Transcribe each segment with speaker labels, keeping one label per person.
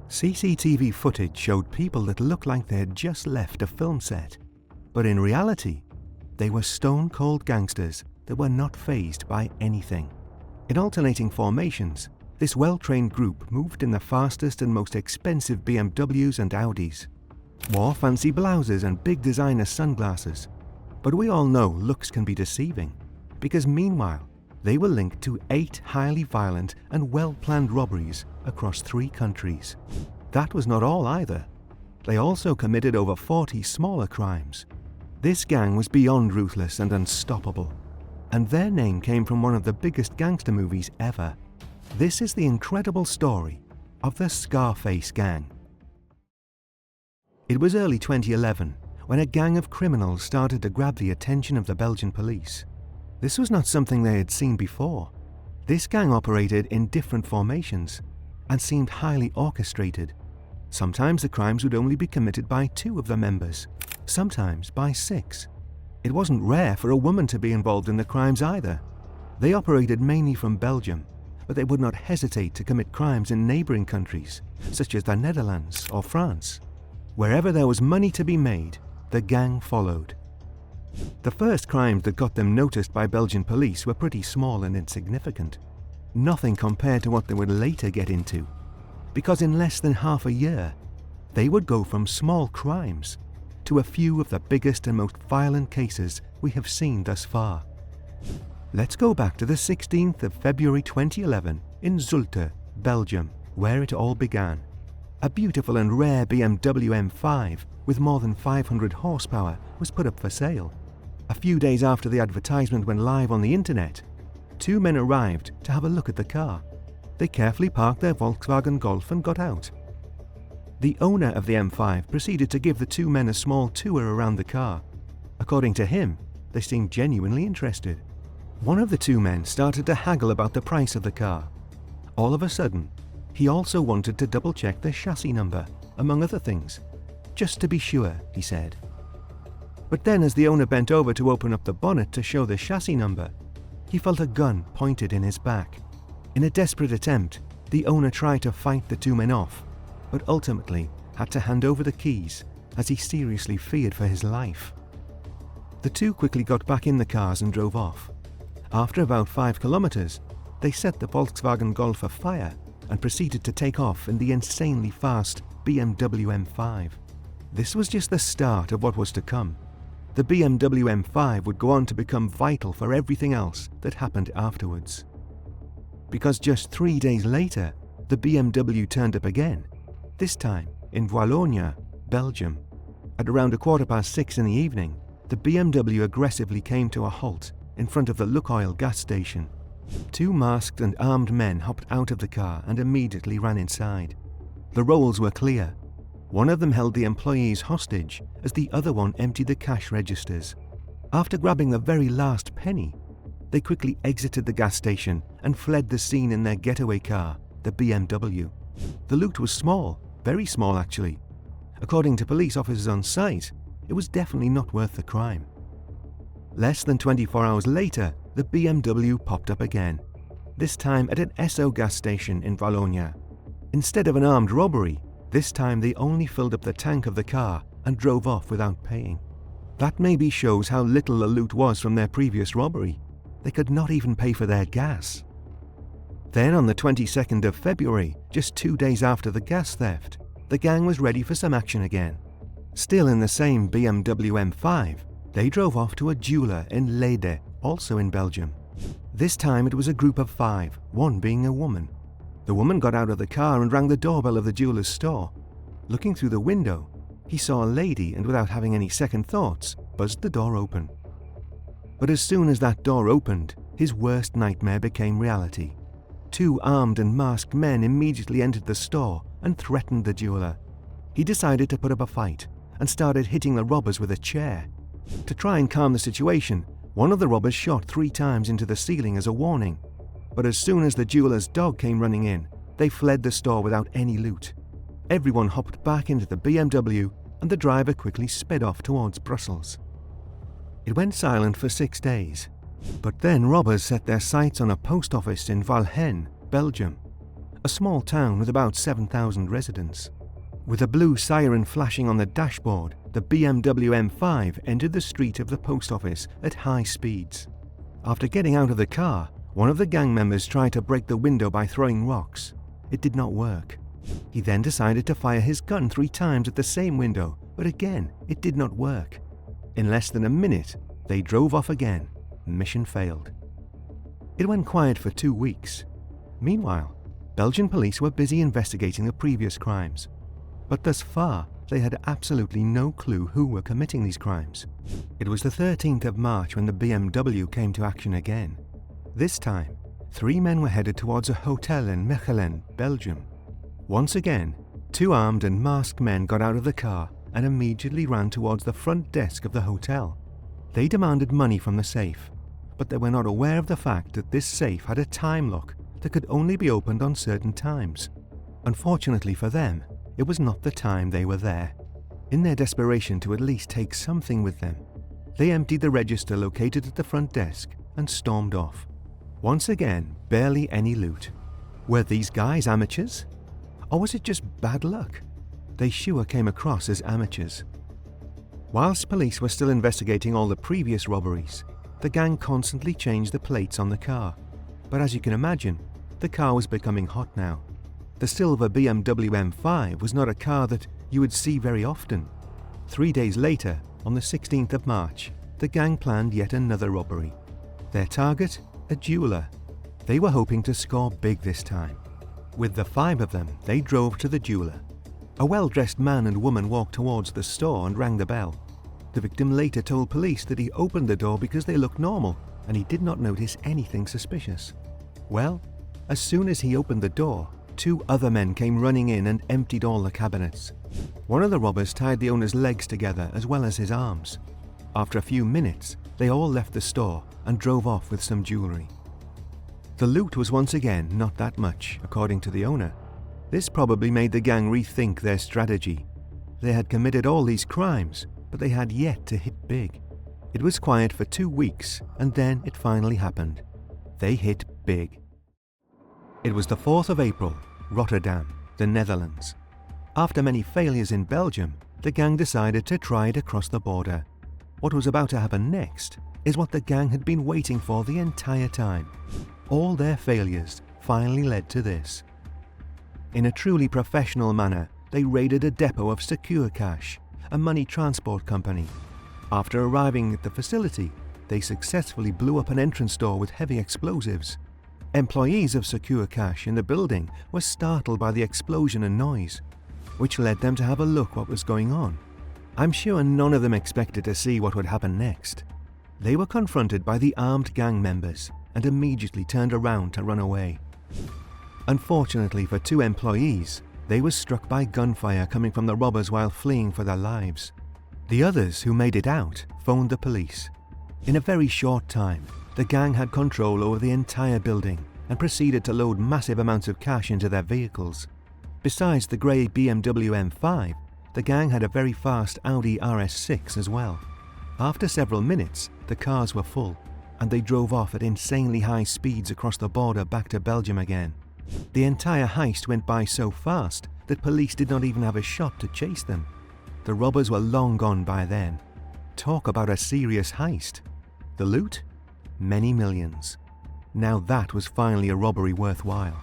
Speaker 1: CCTV footage showed people that looked like they had just left a film set, but in reality, they were stone-cold gangsters that were not fazed by anything. In alternating formations, this well-trained group moved in the fastest and most expensive BMWs and Audis, wore fancy blouses and big designer sunglasses. But we all know looks can be deceiving, because meanwhile, they were linked to 8 highly violent and well-planned robberies across 3 countries. That was not all either. They also committed over 40 smaller crimes. This gang was beyond ruthless and unstoppable, and their name came from one of the biggest gangster movies ever. This is the incredible story of the Scarface gang. It was early 2011 when a gang of criminals started to grab the attention of the Belgian police. This was not something they had seen before. This gang operated in different formations and seemed highly orchestrated. Sometimes the crimes would only be committed by 2 of the members, sometimes by 6. It wasn't rare for a woman to be involved in the crimes either. They operated mainly from Belgium, but they would not hesitate to commit crimes in neighboring countries, such as the Netherlands or France. Wherever there was money to be made, the gang followed. The first crimes that got them noticed by Belgian police were pretty small and insignificant. Nothing compared to what they would later get into, because in less than half a year, they would go from small crimes to a few of the biggest and most violent cases we have seen thus far. Let's go back to the 16th of February 2011 in Zulte, Belgium, where it all began. A beautiful and rare BMW M5 with more than 500 horsepower was put up for sale. A few days after the advertisement went live on the internet, 2 men arrived to have a look at the car. They carefully parked their Volkswagen Golf and got out. The owner of the M5 proceeded to give the 2 men a small tour around the car. According to him, they seemed genuinely interested. One of the 2 men started to haggle about the price of the car. All of a sudden, he also wanted to double-check the chassis number, among other things. Just to be sure, he said. But then as the owner bent over to open up the bonnet to show the chassis number, he felt a gun pointed in his back. In a desperate attempt, the owner tried to fight the 2 men off, but ultimately had to hand over the keys as he seriously feared for his life. The 2 quickly got back in the cars and drove off. After about 5 kilometers, they set the Volkswagen Golf afire and proceeded to take off in the insanely fast BMW M5. This was just the start of what was to come. The BMW M5 would go on to become vital for everything else that happened afterwards. Because just 3 days later, the BMW turned up again, this time in Wallonia, Belgium. At around 6:15 in the evening, the BMW aggressively came to a halt in front of the Lukoil gas station. 2 masked and armed men hopped out of the car and immediately ran inside. The roles were clear. One of them held the employees hostage as the other one emptied the cash registers. After grabbing the very last penny, they quickly exited the gas station and fled the scene in their getaway car, the BMW. The loot was small, very small actually. According to police officers on site, it was definitely not worth the crime. Less than 24 hours later, the BMW popped up again, this time at an Esso gas station in Wallonia. Instead of an armed robbery, this time they only filled up the tank of the car and drove off without paying. That maybe shows how little the loot was from their previous robbery. They could not even pay for their gas. Then on the 22nd of February, just 2 days after the gas theft, the gang was ready for some action again. Still in the same BMW M5, they drove off to a jeweler in Leyde, also in Belgium. This time it was a group of 5, one being a woman. The woman got out of the car and rang the doorbell of the jeweler's store. Looking through the window, he saw a lady and without having any second thoughts, buzzed the door open. But as soon as that door opened, his worst nightmare became reality. 2 armed and masked men immediately entered the store and threatened the jeweler. He decided to put up a fight and started hitting the robbers with a chair. To try and calm the situation, one of the robbers shot 3 times into the ceiling as a warning. But as soon as the jeweler's dog came running in, they fled the store without any loot. Everyone hopped back into the BMW and the driver quickly sped off towards Brussels. It went silent for 6 days, but then robbers set their sights on a post office in Valheim, Belgium. a small town with about 7,000 residents. With a blue siren flashing on the dashboard, the BMW M5 entered the street of the post office at high speeds. After getting out of the car, one of the gang members tried to break the window by throwing rocks. It did not work. He then decided to fire his gun 3 times at the same window, but again, it did not work. In less than a minute, they drove off again. Mission failed. It went quiet for 2 weeks. Meanwhile, Belgian police were busy investigating the previous crimes. But thus far, they had absolutely no clue who were committing these crimes. It was the 13th of March when the BMW came to action again. This time, 3 men were headed towards a hotel in Mechelen, Belgium. Once again, 2 armed and masked men got out of the car and immediately ran towards the front desk of the hotel. They demanded money from the safe, but they were not aware of the fact that this safe had a time lock that could only be opened on certain times. Unfortunately for them, it was not the time they were there. In their desperation to at least take something with them, they emptied the register located at the front desk and stormed off. Once again, barely any loot. Were these guys amateurs? Or was it just bad luck? They sure came across as amateurs. Whilst police were still investigating all the previous robberies, the gang constantly changed the plates on the car. But as you can imagine, the car was becoming hot now. The silver BMW M5 was not a car that you would see very often. 3 days later, on the 16th of March, the gang planned yet another robbery. Their target? A jeweler. They were hoping to score big this time. With the 5 of them, they drove to the jeweler. A well-dressed man and woman walked towards the store and rang the bell. The victim later told police that he opened the door because they looked normal and he did not notice anything suspicious. Well, as soon as he opened the door, 2 other men came running in and emptied all the cabinets. One of the robbers tied the owner's legs together as well as his arms. After a few minutes, they all left the store and drove off with some jewelry. The loot was once again not that much, according to the owner. This probably made the gang rethink their strategy. They had committed all these crimes, but they had yet to hit big. It was quiet for 2 weeks, and then it finally happened. They hit big. It was the 4th of April, Rotterdam, the Netherlands. After many failures in Belgium, the gang decided to try it across the border. What was about to happen next is what the gang had been waiting for the entire time. All their failures finally led to this. In a truly professional manner, they raided a depot of Secure Cash, a money transport company. After arriving at the facility, they successfully blew up an entrance door with heavy explosives. Employees of Secure Cash in the building were startled by the explosion and noise, which led them to have a look what was going on. I'm sure none of them expected to see what would happen next. They were confronted by the armed gang members and immediately turned around to run away. Unfortunately for 2 employees, they were struck by gunfire coming from the robbers while fleeing for their lives. The others who made it out phoned the police. In a very short time, the gang had control over the entire building and proceeded to load massive amounts of cash into their vehicles. Besides the grey BMW M5, the gang had a very fast Audi RS6 as well. After several minutes, the cars were full, and they drove off at insanely high speeds across the border back to Belgium again. The entire heist went by so fast that police did not even have a shot to chase them. The robbers were long gone by then. Talk about a serious heist. The loot? Many millions. Now that was finally a robbery worthwhile.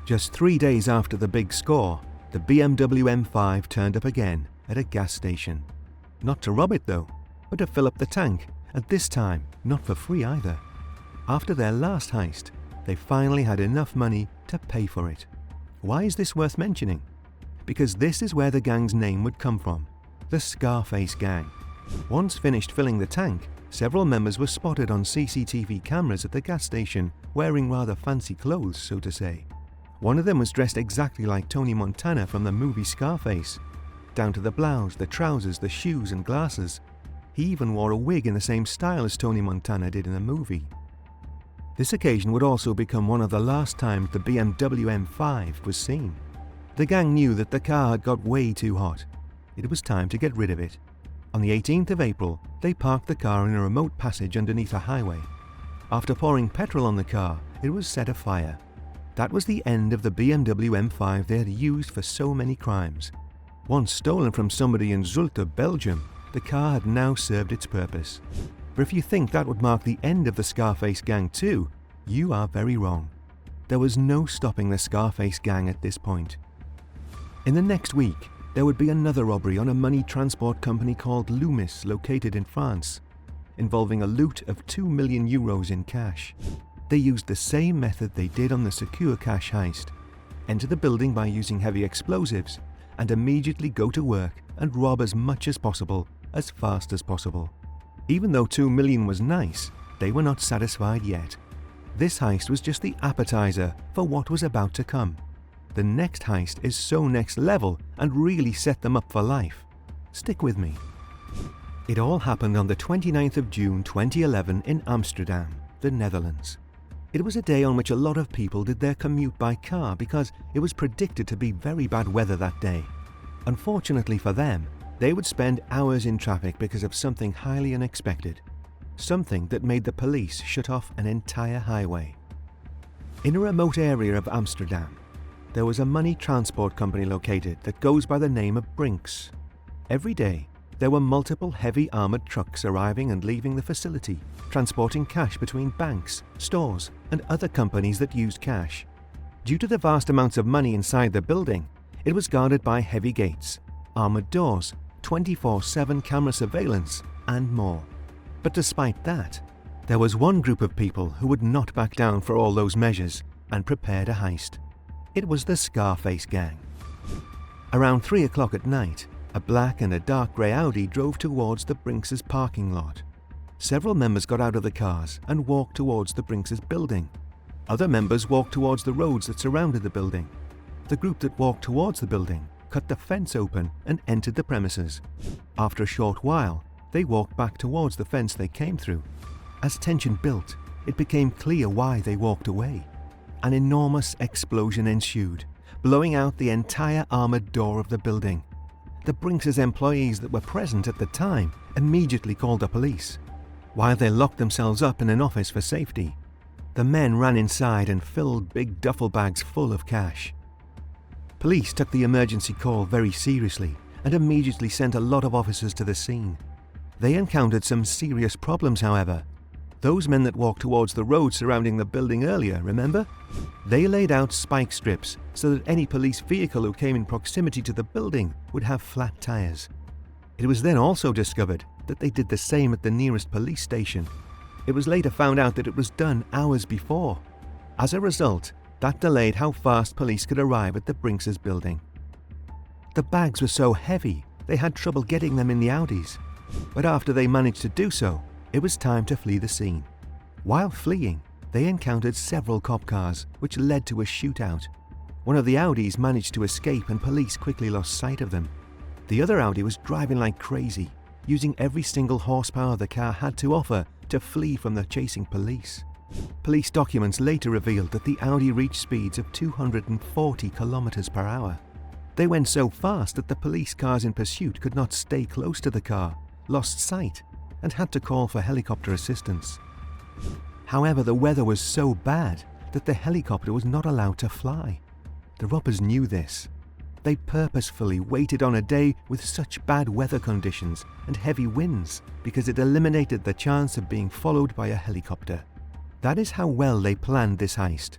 Speaker 1: Just 3 days after the big score, the BMW M5 turned up again at a gas station. Not to rob it though, but to fill up the tank, and this time not for free either. After their last heist, they finally had enough money to pay for it. Why is this worth mentioning? Because this is where the gang's name would come from, the Scarface gang. Once finished filling the tank, several members were spotted on CCTV cameras at the gas station wearing rather fancy clothes, so to say. One of them was dressed exactly like Tony Montana from the movie Scarface, down to the blouse, the trousers, the shoes and glasses. He even wore a wig in the same style as Tony Montana did in the movie. This occasion would also become one of the last times the BMW M5 was seen. The gang knew that the car had got way too hot. It was time to get rid of it. On the 18th of April, they parked the car in a remote passage underneath a highway. After pouring petrol on the car, it was set afire. That was the end of the BMW M5 they had used for so many crimes. Once stolen from somebody in Zulte, Belgium, the car had now served its purpose. But if you think that would mark the end of the Scarface gang too, you are very wrong. There was no stopping the Scarface gang at this point. In the next week, there would be another robbery on a money transport company called Loomis, located in France, involving a loot of 2 million euros in cash. They used the same method they did on the secure cash heist: enter the building by using heavy explosives, and immediately go to work and rob as much as possible, as fast as possible. Even though 2 million was nice, they were not satisfied yet. This heist was just the appetizer for what was about to come. The next heist is so next level and really set them up for life. Stick with me. It all happened on the 29th of June 2011 in Amsterdam, the Netherlands. It was a day on which a lot of people did their commute by car because it was predicted to be very bad weather that day. Unfortunately for them, they would spend hours in traffic because of something highly unexpected. Something that made the police shut off an entire highway. In a remote area of Amsterdam, there was a money transport company located that goes by the name of Brinks. Every day, there were multiple heavy armored trucks arriving and leaving the facility, transporting cash between banks, stores, and other companies that used cash. Due to the vast amounts of money inside the building, it was guarded by heavy gates, armored doors, 24/7 camera surveillance, and more. But despite that, there was one group of people who would not back down for all those measures and prepared a heist. It was the Scarface gang. Around 3 o'clock at night, a black and a dark grey Audi drove towards the Brinks' parking lot. Several members got out of the cars and walked towards the Brinks' building. Other members walked towards the roads that surrounded the building. The group that walked towards the building cut the fence open and entered the premises. After a short while, they walked back towards the fence they came through. As tension built, it became clear why they walked away. An enormous explosion ensued, blowing out the entire armored door of the building. The Brinks' employees that were present at the time immediately called the police. While they locked themselves up in an office for safety, the men ran inside and filled big duffel bags full of cash. Police took the emergency call very seriously and immediately sent a lot of officers to the scene. They encountered some serious problems, however. Those men that walked towards the road surrounding the building earlier, remember? They laid out spike strips so that any police vehicle who came in proximity to the building would have flat tires. It was then also discovered that they did the same at the nearest police station. It was later found out that it was done hours before. As a result, that delayed how fast police could arrive at the Brinks' building. The bags were so heavy, they had trouble getting them in the Audis. But after they managed to do so, it was time to flee the scene. While fleeing, they encountered several cop cars, which led to a shootout. One of the Audis managed to escape and police quickly lost sight of them. The other Audi was driving like crazy, using every single horsepower the car had to offer to flee from the chasing police. Police documents later revealed that the Audi reached speeds of 240 kilometers per hour. They went so fast that the police cars in pursuit could not stay close to the car, lost sight, and had to call for helicopter assistance. However, the weather was so bad that the helicopter was not allowed to fly. The robbers knew this. They purposefully waited on a day with such bad weather conditions and heavy winds because it eliminated the chance of being followed by a helicopter. That is how well they planned this heist.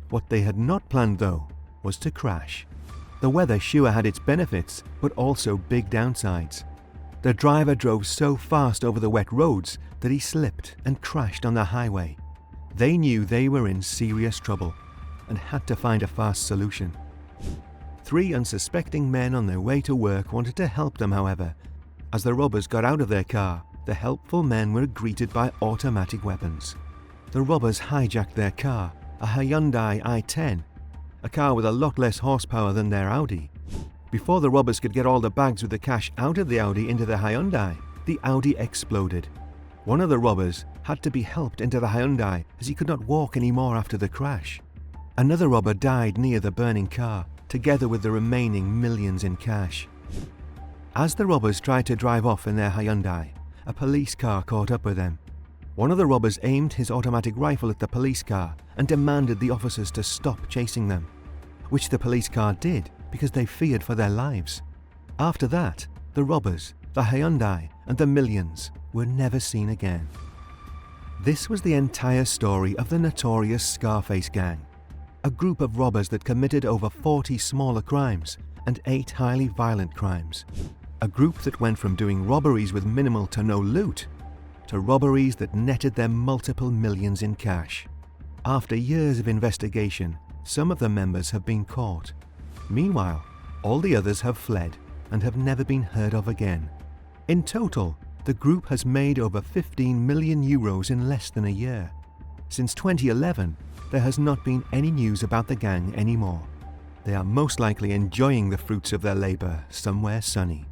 Speaker 1: What they had not planned, though, was to crash. The weather sure had its benefits, but also big downsides. The driver drove so fast over the wet roads that he slipped and crashed on the highway. They knew they were in serious trouble and had to find a fast solution. 3 unsuspecting men on their way to work wanted to help them, however. As the robbers got out of their car, the helpful men were greeted by automatic weapons. The robbers hijacked their car, a Hyundai i10, a car with a lot less horsepower than their Audi. Before the robbers could get all the bags with the cash out of the Audi into the Hyundai, the Audi exploded. One of the robbers had to be helped into the Hyundai as he could not walk anymore after the crash. Another robber died near the burning car, together with the remaining millions in cash. As the robbers tried to drive off in their Hyundai, a police car caught up with them. One of the robbers aimed his automatic rifle at the police car and demanded the officers to stop chasing them, which the police car did because they feared for their lives. After that, the robbers, the Hyundai, and the millions were never seen again. This was the entire story of the notorious Scarface gang, a group of robbers that committed over 40 smaller crimes and 8 highly violent crimes. A group that went from doing robberies with minimal to no loot to robberies that netted them multiple millions in cash. After years of investigation, some of the members have been caught. Meanwhile, all the others have fled and have never been heard of again. In total, the group has made over 15 million euros in less than a year. Since 2011, there has not been any news about the gang anymore. They are most likely enjoying the fruits of their labor somewhere sunny.